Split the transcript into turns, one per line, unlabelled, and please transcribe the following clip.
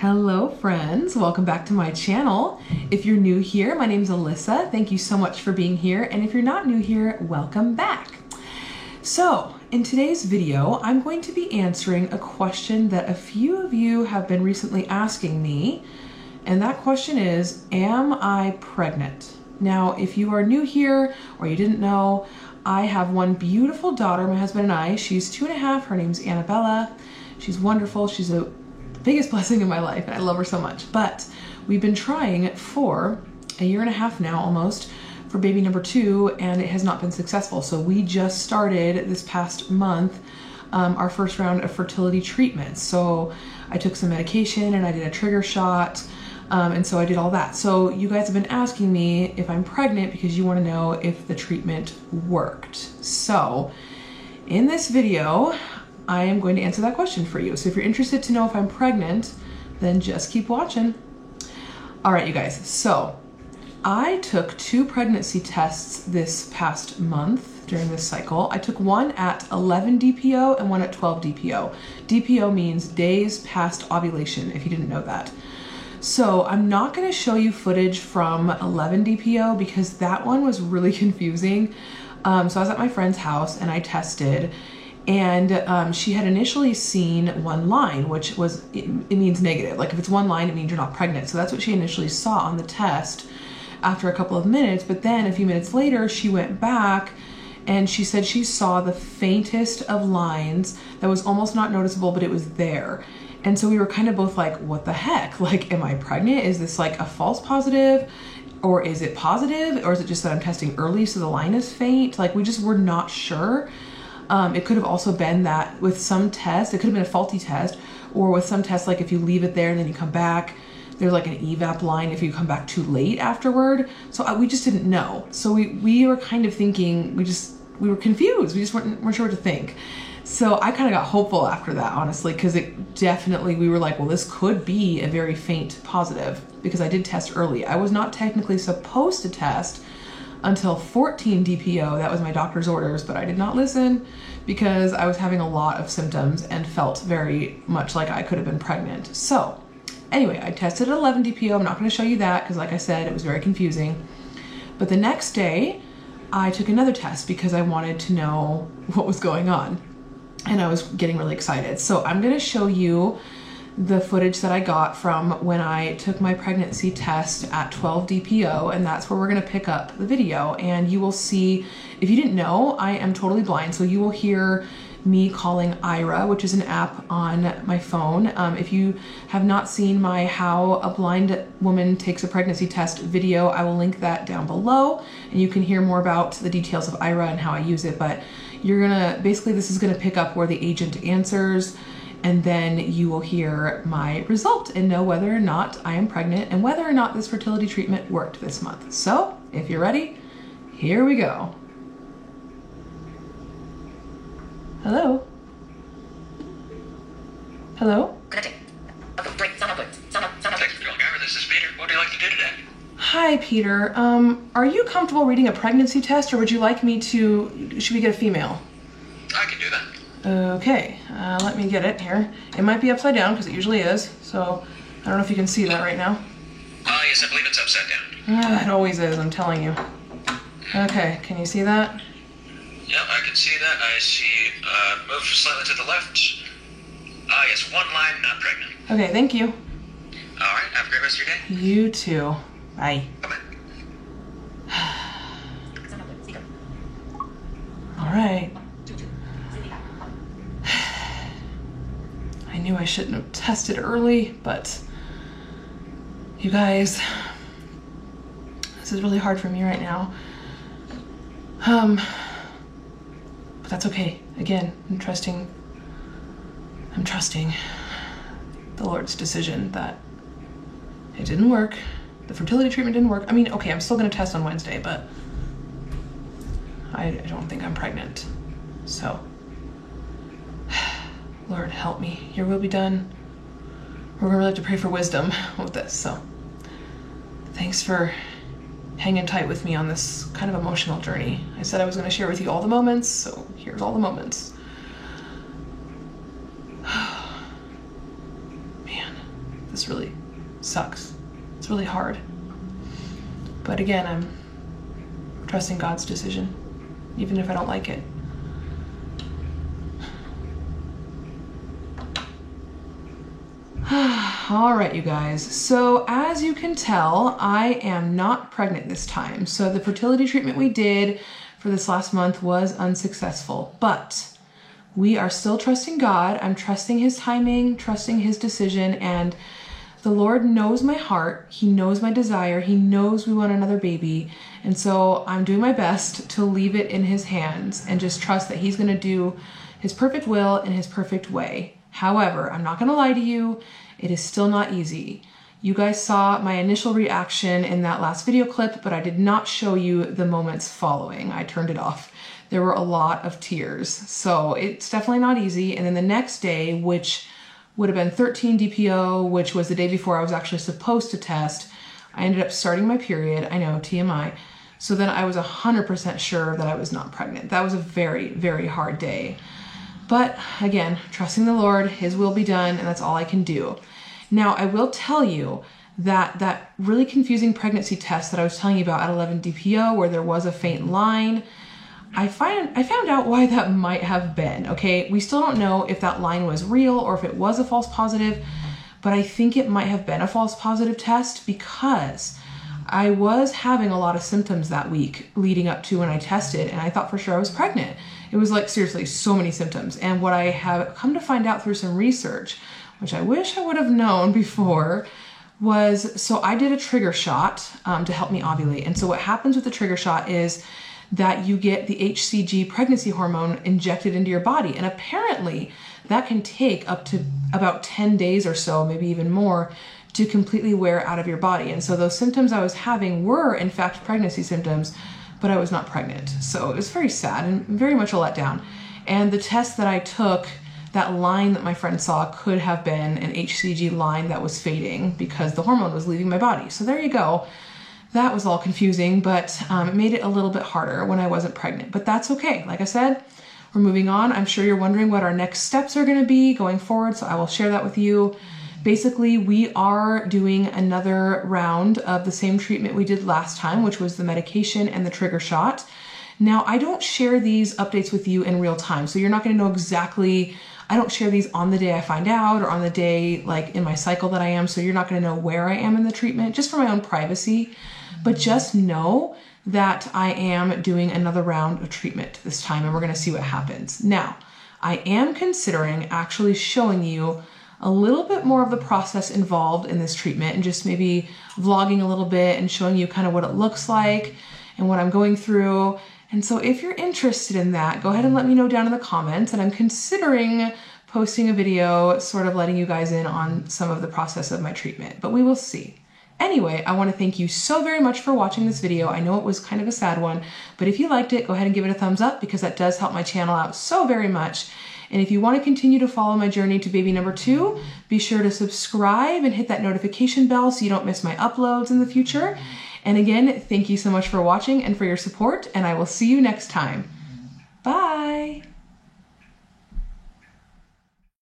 Hello friends, welcome back to my channel. If you're new here, my name's Alyssa. Thank you so much for being here. And if you're not new here, welcome back. So in today's video, I'm going to be answering a question that a few of you have been recently asking me. And that question is, am I pregnant? Now, if you are new here or you didn't know, I have one beautiful daughter, my husband and I. She's 2.5, her name's Annabella. She's wonderful, she's the biggest blessing in my life, and I love her so much. But we've been trying for a year and a half now, almost, for baby number 2, and it has not been successful. So we just started this past month our first round of fertility treatments. So I took some medication and I did a trigger shot, and so I did all that. So you guys have been asking me if I'm pregnant because you want to know if the treatment worked. So in this video, I am going to answer that question for you. So if you're interested to know if I'm pregnant, then just keep watching. All right, you guys. So I took 2 pregnancy tests this past month during this cycle. I took one at 11 DPO and one at 12 DPO. DPO means days past ovulation, if you didn't know that. So I'm not going to show you footage from 11 DPO because that one was really confusing. So I was at my friend's house and I tested, and she had initially seen one line, which was, it means negative. Like if it's one line, it means you're not pregnant. So that's what she initially saw on the test after a couple of minutes. But then a few minutes later, she went back and she said she saw the faintest of lines that was almost not noticeable, but it was there. And so we were kind of both like, what the heck? Like, am I pregnant? Is this like a false positive? Or is it positive? Or is it just that I'm testing early so the line is faint? Like, we just were not sure. It could have also been that with some tests, it could have been a faulty test, or with some tests, like if you leave it there and then you come back, there's like an evap line if you come back too late afterward. So we just didn't know. So we were kind of thinking, we were confused. We just weren't sure what to think. So I kind of got hopeful after that, honestly, because it definitely, we were like, well, this could be a very faint positive because I did test early. I was not technically supposed to test until 14 DPO. That was my doctor's orders, but I did not listen because I was having a lot of symptoms and felt very much like I could have been pregnant. So anyway, I tested at 11 DPO. I'm not going to show you that because, like I said, it was very confusing. But the next day I took another test because I wanted to know what was going on and I was getting really excited. So I'm going to show you the footage that I got from when I took my pregnancy test at 12 DPO, and that's where we're gonna pick up the video. And you will see, if you didn't know, I am totally blind, so you will hear me calling Aira, which is an app on my phone. If you have not seen my How a Blind Woman Takes a Pregnancy Test video, I will link that down below, and you can hear more about the details of Aira and how I use it. But you're gonna, basically this is gonna pick up where the agent answers, and then you will hear my result and know whether or not I am pregnant and whether or not this fertility treatment worked this month. So if you're ready, here we go. Hello? Hello?
Connecting. Okay, great. Sound good. Sound good.
Thanks for calling Ira. This is Peter. What would you like to do today?
Hi, Peter. Are you comfortable reading a pregnancy test, or would you like me to, should we get a female?
I can do that.
Okay, let me get it here. It might be upside down because it usually is, so I don't know if you can see that right now.
Yes, I believe it's upside down.
It always is, I'm telling you. Okay, can you see that?
Yep, I can see that. I see, move slightly to the left. Yes, one line, not pregnant.
Okay, thank you.
All right, have a great rest of your day.
You too. Bye.
Bye-bye.
Sound good. Speaker.
All right.
22. Speaker.
I knew I shouldn't have tested early, but you guys, this is really hard for me right now. But that's okay. Again, I'm trusting the Lord's decision that it didn't work. The fertility treatment didn't work. I mean, okay, I'm still gonna test on Wednesday, but I don't think I'm pregnant. So, Lord, help me. Your will be done. We're gonna really have to pray for wisdom with this, so thanks for hanging tight with me on this kind of emotional journey. I said I was gonna share with you all the moments, so here's all the moments. Man. this really sucks. It's really hard. But again, I'm trusting God's decision, even if I don't like it. All right, you guys. So as you can tell, I am not pregnant this time. So the fertility treatment we did for this last month was unsuccessful, but we are still trusting God. I'm trusting his timing, trusting his decision, and the Lord knows my heart. He knows my desire. He knows we want another baby. And so I'm doing my best to leave it in his hands and just trust that he's going to do his perfect will in his perfect way. However, I'm not going to lie to you. It is still not easy. You guys saw my initial reaction in that last video clip, but I did not show you the moments following. I turned it off. There were a lot of tears. So it's definitely not easy. And then the next day, which would have been 13 DPO, which was the day before I was actually supposed to test, I ended up starting my period. I know, TMI. So then I was 100% sure that I was not pregnant. That was a very, very hard day. But again, trusting the Lord, his will be done, and that's all I can do. Now, I will tell you that that really confusing pregnancy test that I was telling you about at 11 DPO, where there was a faint line, I found out why that might have been, okay? We still don't know if that line was real or if it was a false positive, but I think it might have been a false positive test because I was having a lot of symptoms that week leading up to when I tested, and I thought for sure I was pregnant. It was like, seriously, so many symptoms. And what I have come to find out through some research, which I wish I would have known before, was, so I did a trigger shot to help me ovulate. And so what happens with the trigger shot is that you get the HCG pregnancy hormone injected into your body. And apparently that can take up to about 10 days or so, maybe even more, to completely wear out of your body. And so those symptoms I was having were in fact pregnancy symptoms, but I was not pregnant. So it was very sad and very much a letdown. And the test that I took, that line that my friend saw could have been an HCG line that was fading because the hormone was leaving my body. So there you go. That was all confusing, but it made it a little bit harder when I wasn't pregnant. But that's okay. Like I said, we're moving on. I'm sure you're wondering what our next steps are going to be going forward, so I will share that with you. Basically, we are doing another round of the same treatment we did last time, which was the medication and the trigger shot. Now, I don't share these updates with you in real time, so you're not going to know exactly. I don't share these on the day I find out or on the day like in my cycle that I am, so you're not going to know where I am in the treatment, just for my own privacy. But just know that I am doing another round of treatment this time, and we're going to see what happens. Now, I am considering actually showing you a little bit more of the process involved in this treatment and just maybe vlogging a little bit and showing you kind of what it looks like and what I'm going through. And so if you're interested in that, go ahead and let me know down in the comments. And I'm considering posting a video sort of letting you guys in on some of the process of my treatment, but we will see. Anyway, I want to thank you so very much for watching this video. I know it was kind of a sad one, but if you liked it, go ahead and give it a thumbs up because that does help my channel out so very much. And if you want to continue to follow my journey to baby number 2, be sure to subscribe and hit that notification bell so you don't miss my uploads in the future. And again, thank you so much for watching and for your support, and I will see you next time. Bye!